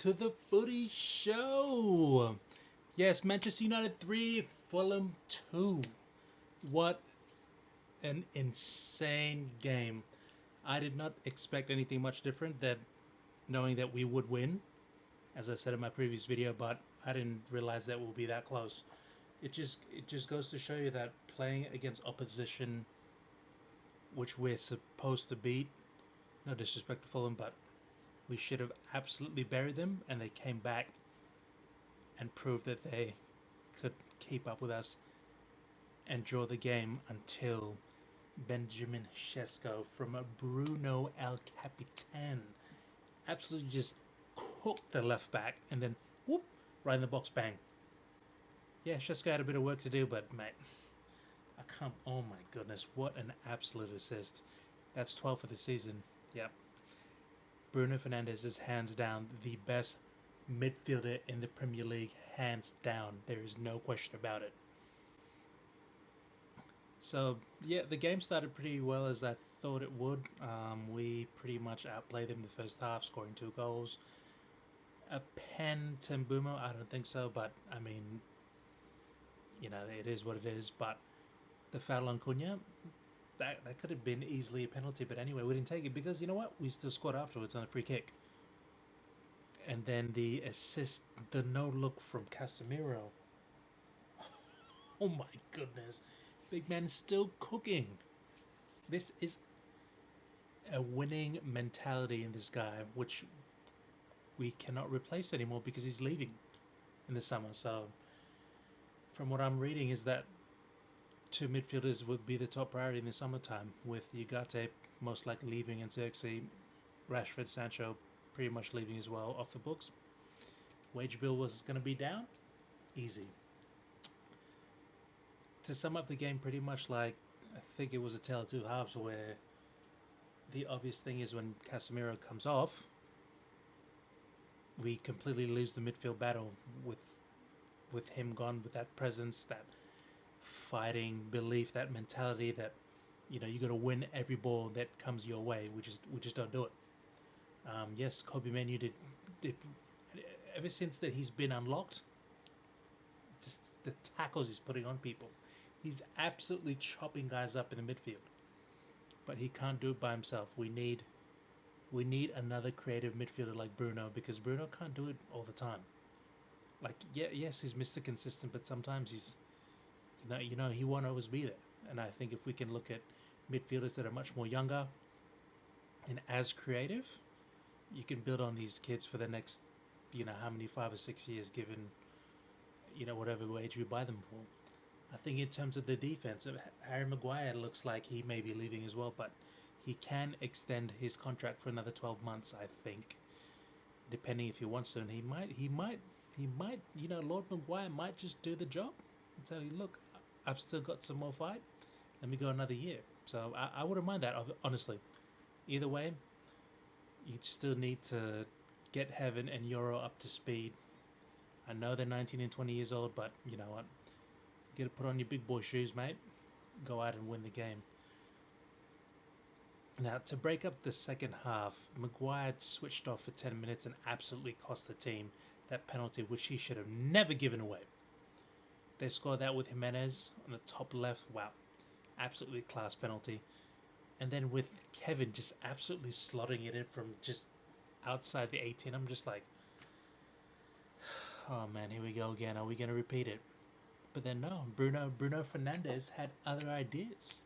to the Footy Show. Yes, Manchester United 3, Fulham 2. What an insane game. I did not expect anything much different than knowing that we would win, as I said in my previous video, but I didn't realize that we'll be that close. It just goes to show you that playing against opposition which we're supposed to beat, no disrespect to Fulham, but we should have absolutely buried them, and they came back and proved that they could keep up with us and draw the game until Benjamin Sesko from a Bruno El Capitaine absolutely just cooked the left back and then whoop, right in the box, bang. Yeah, Sesko had a bit of work to do, but mate, oh my goodness, what an absolute assist. That's 12 for the season. Yep. Bruno Fernandes is hands down the best midfielder in the Premier League, hands down. There is no question about it. So, yeah, the game started pretty well as I thought it would. We pretty much outplayed them the first half, scoring 2 goals. A pen to Mbumo? I don't think so, but I mean, you know, it is what it is. But the foul on Cunha, that could have been easily a penalty, but anyway, we didn't take it because you know what? We still scored afterwards on a free kick. And then the assist, the no look from Casemiro. Oh my goodness. Big man still cooking. This is a winning mentality in this guy, which we cannot replace anymore because he's leaving in the summer. So, from what I'm reading, is that 2 midfielders would be the top priority in the summertime, with Ugarte most likely leaving and Xerxes, Rashford, Sancho pretty much leaving as well off the books. Wage bill was going to be down. Easy. To sum up the game, pretty much like I think it was a tale of 2 halves, where the obvious thing is when Casemiro comes off, we completely lose the midfield battle with him gone, with that presence, that fighting belief, that mentality that you got to win every ball that comes your way. We just don't do it. Yes, Kobe Manu did ever since that he's been unlocked. Just the tackles he's putting on people. He's absolutely chopping guys up in the midfield. But he can't do it by himself. We need another creative midfielder like Bruno, because Bruno can't do it all the time. Like, yeah, yes, he's Mr. Consistent, but sometimes he's he won't always be there. And I think if we can look at midfielders that are much more younger and as creative, you can build on these kids for the next, how many, 5 or 6 years, given, whatever wage we buy them for. I think in terms of the defense, Harry Maguire looks like he may be leaving as well, but he can extend his contract for another 12 months, I think, depending if he wants to. And he might, Lord Maguire might just do the job and tell you, look, I've still got some more fight. Let me go another year. So I wouldn't mind that, honestly. Either way, you still need to get Heaven and Euro up to speed. I know they're 19 and 20 years old, but you know what? Get to put on your big boy shoes, mate. Go out and win the game. Now, to break up the second half, Maguire switched off for 10 minutes and absolutely cost the team that penalty, which he should have never given away. They scored that with Jimenez on the top left. Wow. Absolutely class penalty. And then with Kevin just absolutely slotting it in from just outside the 18, I'm just like, oh man, here we go again. Are we going to repeat it? But then no, Bruno Fernandes had other ideas.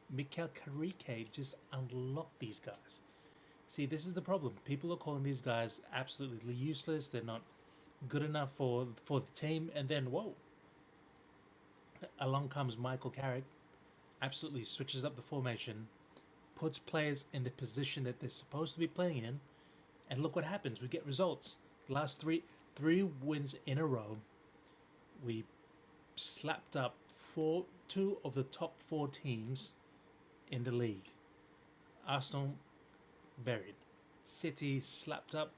Mikel Carrique just unlocked these guys. See, this is the problem. People are calling these guys absolutely useless. They're not good enough for the team. And then, whoa, along comes Michael Carrick, absolutely switches up the formation, puts players in the position that they're supposed to be playing in, and look what happens. We get results. The last three wins in a row, we slapped up 2 of the top 4 teams in the league. Arsenal buried. City slapped up,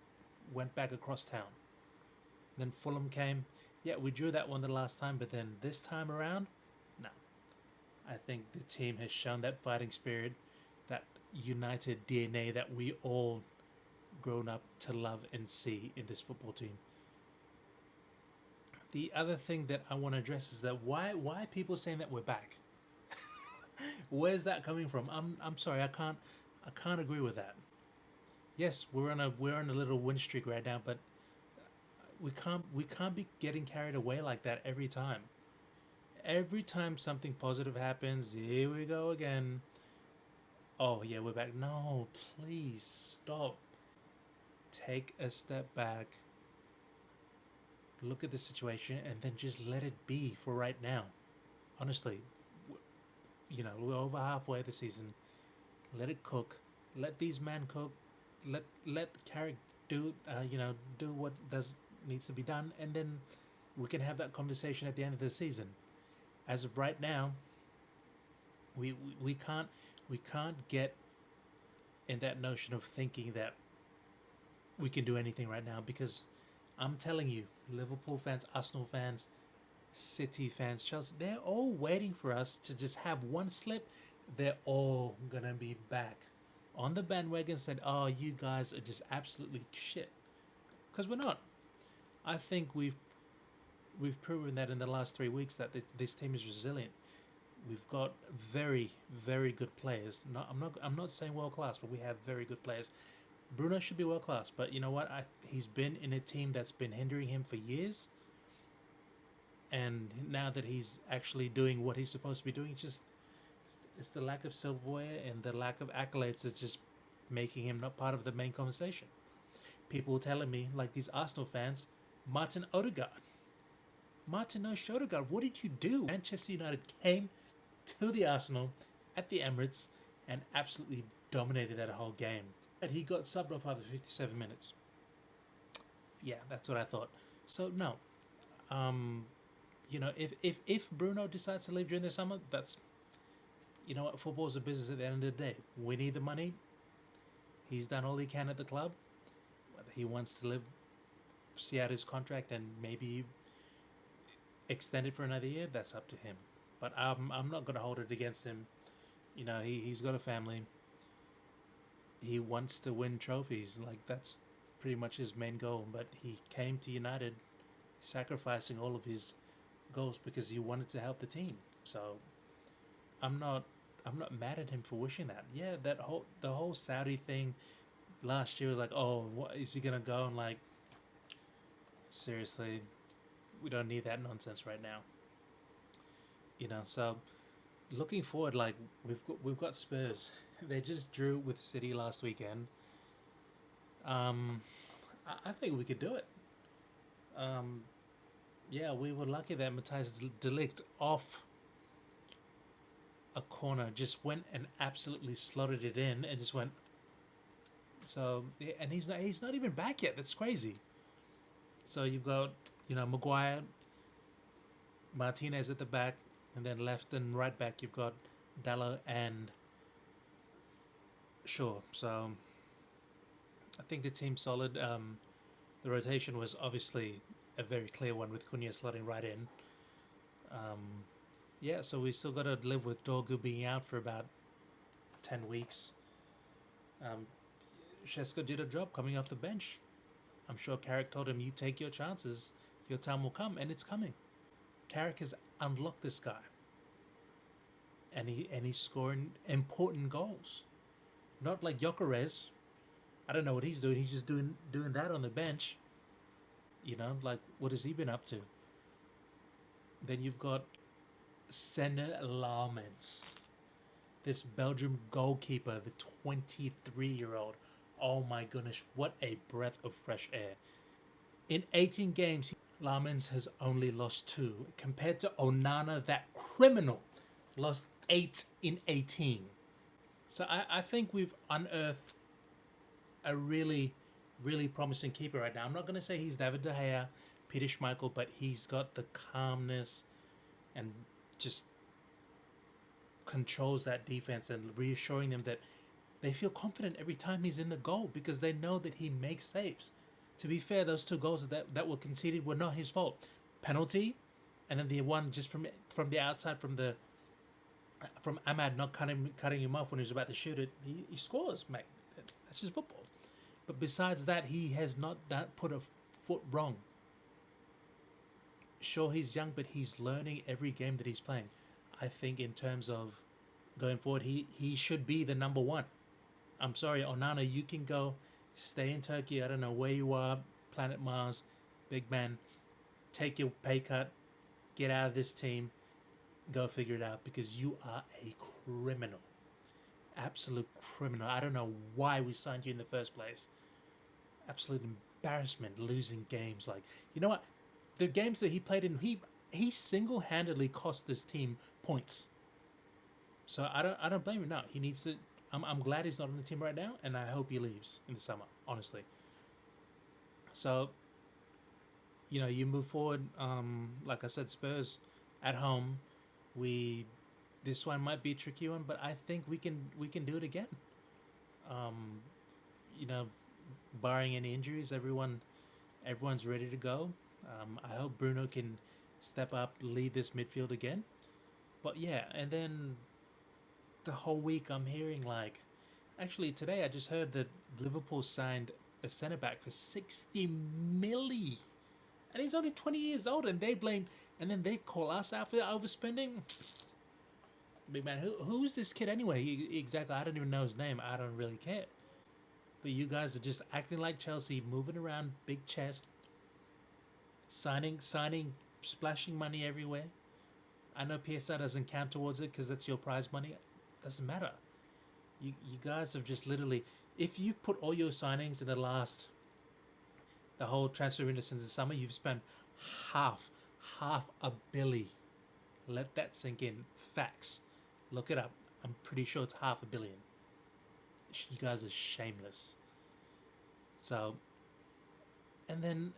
went back across town. Then Fulham came. Yeah, we drew that one the last time, but then this time around, no. I think the team has shown that fighting spirit, that united DNA that we all grown up to love and see in this football team. The other thing that I want to address is that why are people saying that we're back? Where's that coming from? I'm sorry, I can't agree with that. Yes, we're on a little win streak right now, but we can't be getting carried away like that every time. Every time something positive happens, here we go again. Oh yeah, we're back. No, please stop. Take a step back. Look at the situation and then just let it be for right now. Honestly, we're over halfway the season. Let it cook. Let these men cook. Let Carrick do what does needs to be done, and then we can have that conversation at the end of the season. As of right now, we can't get in that notion of thinking that we can do anything right now, because I'm telling you, Liverpool fans, Arsenal fans, City fans, Chelsea, they're all waiting for us to just have one slip. They're all gonna be back on the bandwagon, said, "Oh, you guys are just absolutely shit," because we're not. I think we've proven that in the last 3 weeks that this team is resilient. We've got very, very good players. I'm not saying world class, but we have very good players. Bruno should be world class, but you know what? He's been in a team that's been hindering him for years, and now that he's actually doing what he's supposed to be doing, it's the lack of silverware and the lack of accolades that's just making him not part of the main conversation. People telling me, like these Arsenal fans, Martin Odegaard. Martin Odegaard, what did you do? Manchester United came to the Arsenal at the Emirates and absolutely dominated that whole game. And he got subbed off after 57 minutes. Yeah, that's what I thought. So no, if Bruno decides to leave during the summer, that's, you know what, football's a business at the end of the day. We need the money. He's done all he can at the club. Whether he wants to see out his contract and maybe extend it for another year, that's up to him. But I'm not going to hold it against him. He's got a family. He wants to win trophies. Like, that's pretty much his main goal. But he came to United sacrificing all of his goals because he wanted to help the team. So I'm not mad at him for wishing that. Yeah, the whole Saudi thing last year was like, oh, what is he gonna go, and like, seriously, we don't need that nonsense right now. So looking forward, like we've got Spurs. They just drew with City last weekend. I think we could do it. Yeah, we were lucky that Matthias de Ligt off a corner just went and absolutely slotted it in and just went. So and he's not even back yet. That's crazy. So you've got Maguire, Martinez at the back, and then left and right back you've got Dallo and Shaw. So I think the team's solid. The rotation was obviously a very clear one with Cunha slotting right in. Yeah, so we still got to live with Dorgu being out for about 10 weeks. Sesko did a job coming off the bench. I'm sure Carrick told him, you take your chances, your time will come, and it's coming. Carrick has unlocked this guy. And he's scoring important goals. Not like Gyökeres. I don't know what he's doing. He's just doing that on the bench. Like, what has he been up to? Then you've got Senna Laumens, this Belgium goalkeeper, the 23-year-old. Oh my goodness, what a breath of fresh air. In 18 games, Laumens has only lost 2, compared to Onana, that criminal, lost 8 in 18. So I think we've unearthed a really, really promising keeper right now. I'm not going to say he's David De Gea, Peter Schmeichel, but he's got the calmness and just controls that defense and reassuring them that they feel confident every time he's in the goal because they know that he makes saves. To be fair, those 2 goals that were conceded were not his fault. Penalty, and then the one just from the outside from Ahmad not cutting him off when he was about to shoot it. He scores, mate. That's just football. But besides that, he has not put a foot wrong. Sure, he's young, but he's learning every game that he's playing. I think in terms of going forward, he should be the number one. I'm sorry, Onana, you can go stay in Turkey. I don't know where you are, planet Mars, big man. Take your pay cut, get out of this team, go figure it out because you are a criminal. Absolute criminal. I don't know why we signed you in the first place. Absolute embarrassment losing games like, you know what? The games that he played in, he single-handedly cost this team points. So I don't blame him. No, he needs to. I'm glad he's not on the team right now, and I hope he leaves in the summer. Honestly. So, you move forward. Like I said, Spurs at home. We This one might be a tricky one, but I think we can do it again. Um, you know, barring any injuries, everyone's ready to go. I hope Bruno can step up, lead this midfield again. But yeah, and then the whole week I'm hearing like, actually today I just heard that Liverpool signed a centre back for 60 milli, and he's only 20 years old, and then they call us out for overspending. Big man, who's this kid anyway? Exactly, I don't even know his name. I don't really care. But you guys are just acting like Chelsea, moving around, big chest, signing, splashing money everywhere. I know PSR doesn't count towards it because that's your prize money. Doesn't matter. You guys have just literally, if you put all your signings in the whole transfer window since the summer, you've spent half a billy. Let that sink in. Facts. Look it up. I'm pretty sure it's half a billion. You guys are shameless. So, and then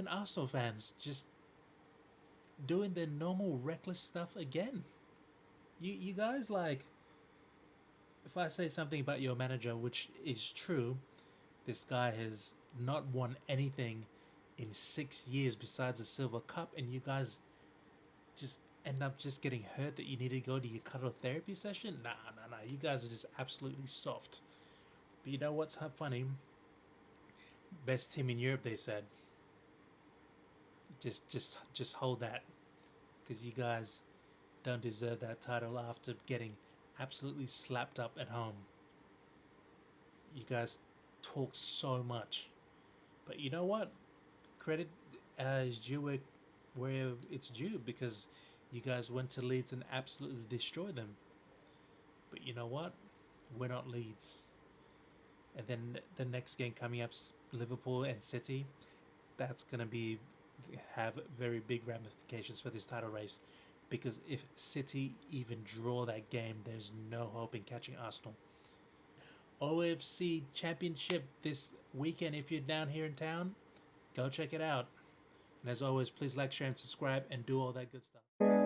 Arsenal fans just doing their normal reckless stuff again. You guys like, if I say something about your manager, which is true, this guy has not won anything in 6 years besides a silver cup, and you guys just end up just getting hurt that you need to go to your cuddle therapy session. Nah. You guys are just absolutely soft. But you know what's funny? Best team in Europe, they said. Just hold that, because you guys don't deserve that title after getting absolutely slapped up at home. You guys talk so much, but you know what? Credit is due where it's due, because you guys went to Leeds and absolutely destroyed them. But you know what? We're not Leeds. And then the next game coming up, Liverpool and City, that's gonna have very big ramifications for this title race, because if City even draw that game, there's no hope in catching Arsenal. OFC Championship this weekend. If you're down here in town, go check it out. And as always, please like, share, and subscribe, and do all that good stuff.